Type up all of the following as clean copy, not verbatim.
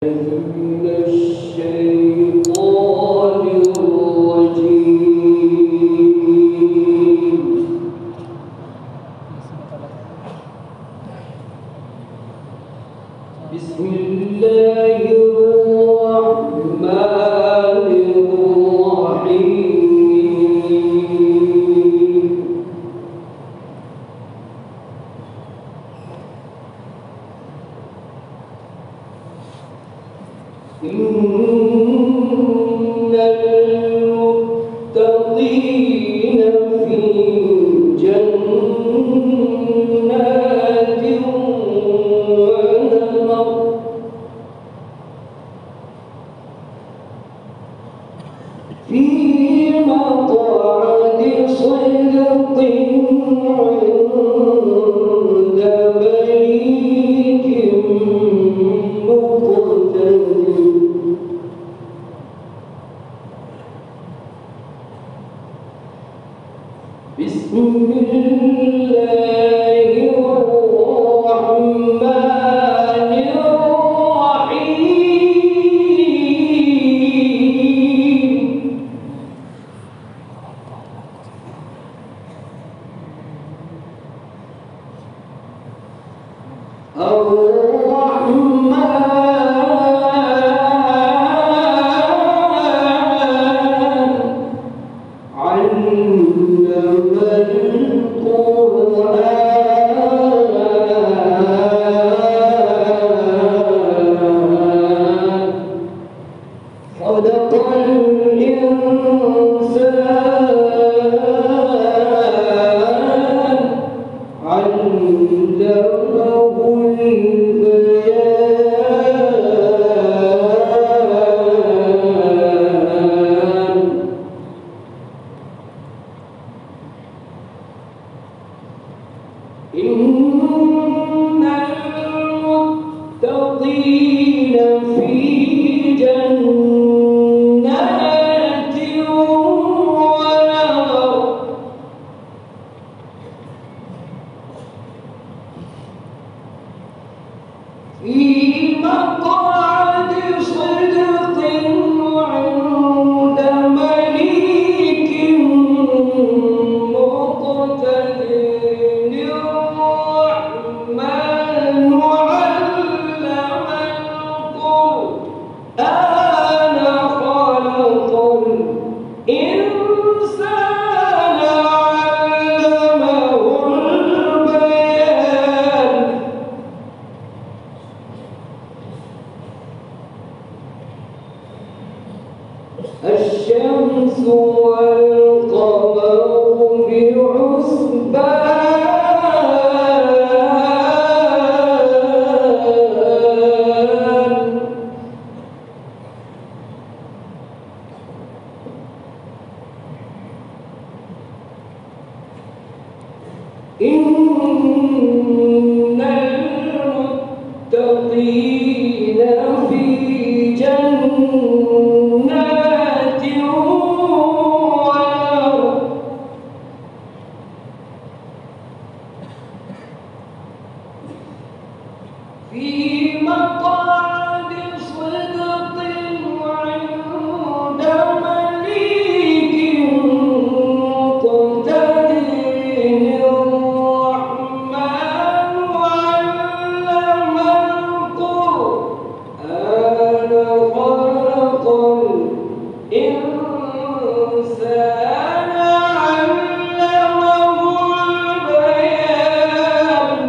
من الشيطان الرجيم. بسم الله الرحمن الرحيم. إن المتقين في جنات ونهر في مقعد صدق عند مليك مقتدر. بسم الله الرحمن الرحيم. الرحمن علم القرآن خلق الإنسان علمه البيان. إن المتقين في جنات ونهر في مقعد صدق عند مليك مقتدر. الرحمن علم القرآن خلق الإنسان علمه البيان. الشمس والقمر بحسبان. إن المتقين في جنات ونهر في مقعد صدق عند مليك مقتدر. الرحمن علم القرآن خلق الإنسان علمه البيان.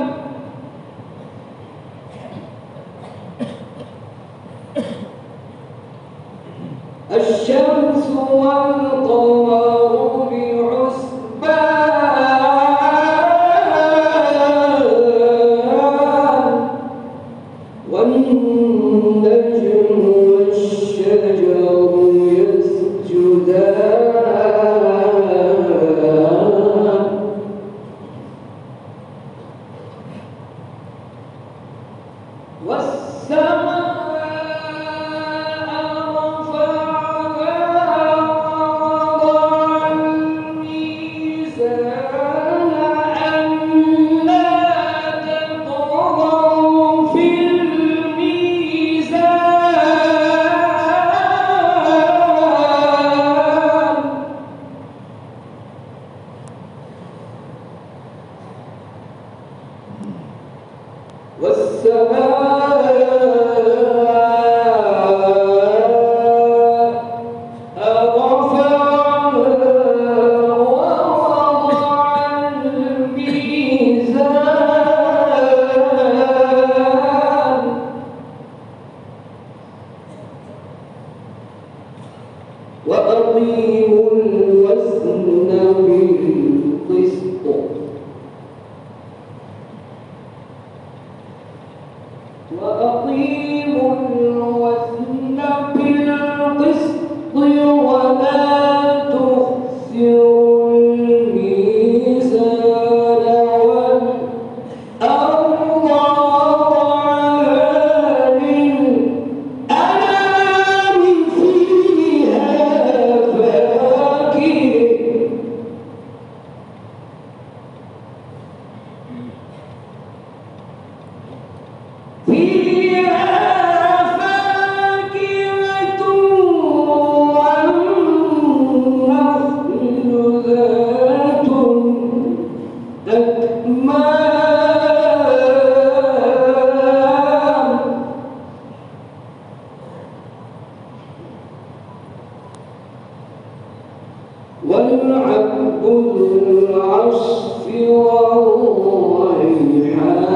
الشمس والقمر بحسبان والنجم والشجر يسجدان. والسماء رفعها ووضع وأقيموا الوزن بالقسط وأقيموا الوزن بالقسط ولا تخسروا الميزان والأرض وضعها للأنام فيها فاكهة والنخل ذات الأكمام والعنب ذو العصف والريحان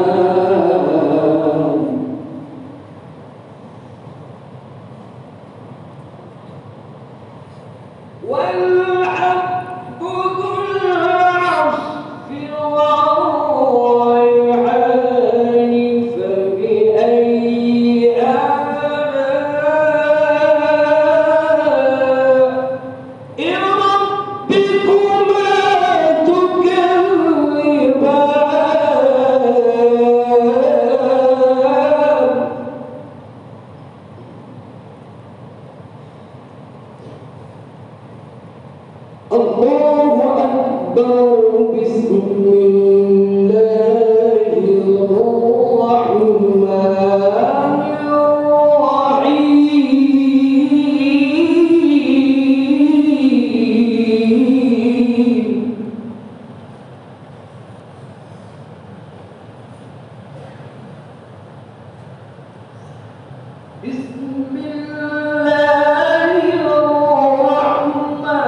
والحب ذو العصف والريحان فبأي آلاء ربكما تكذبان الله أكبر بسم الله الرحمن الرحيم بسم الله الرحمن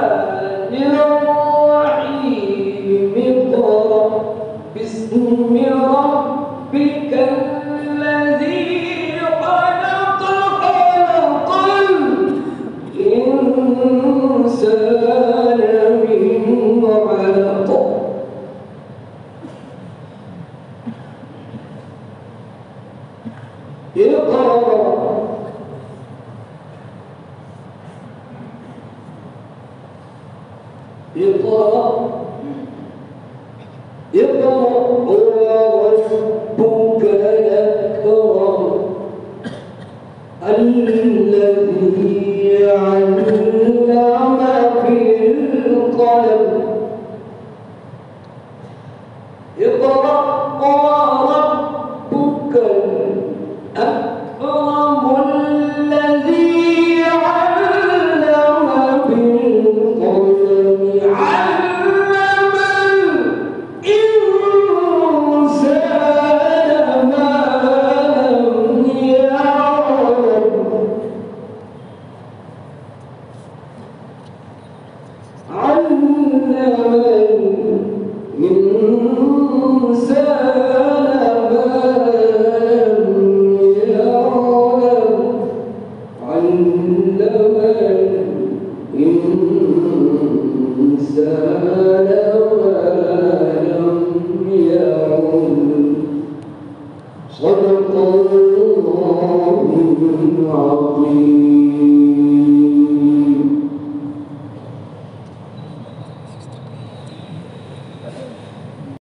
الرحيم اقرأ باسم ربك الذي خلق خلق الإنسان من علق اقرأ وربك الأكرم الذي علم بالقلم اقرأ وربك الأكرم الذي علم بالقلم علم الإنسان ما لم يعلم علم الإنسان ما لم يعلم علم الإنسان ما لم يعلم صدق الله العظيم.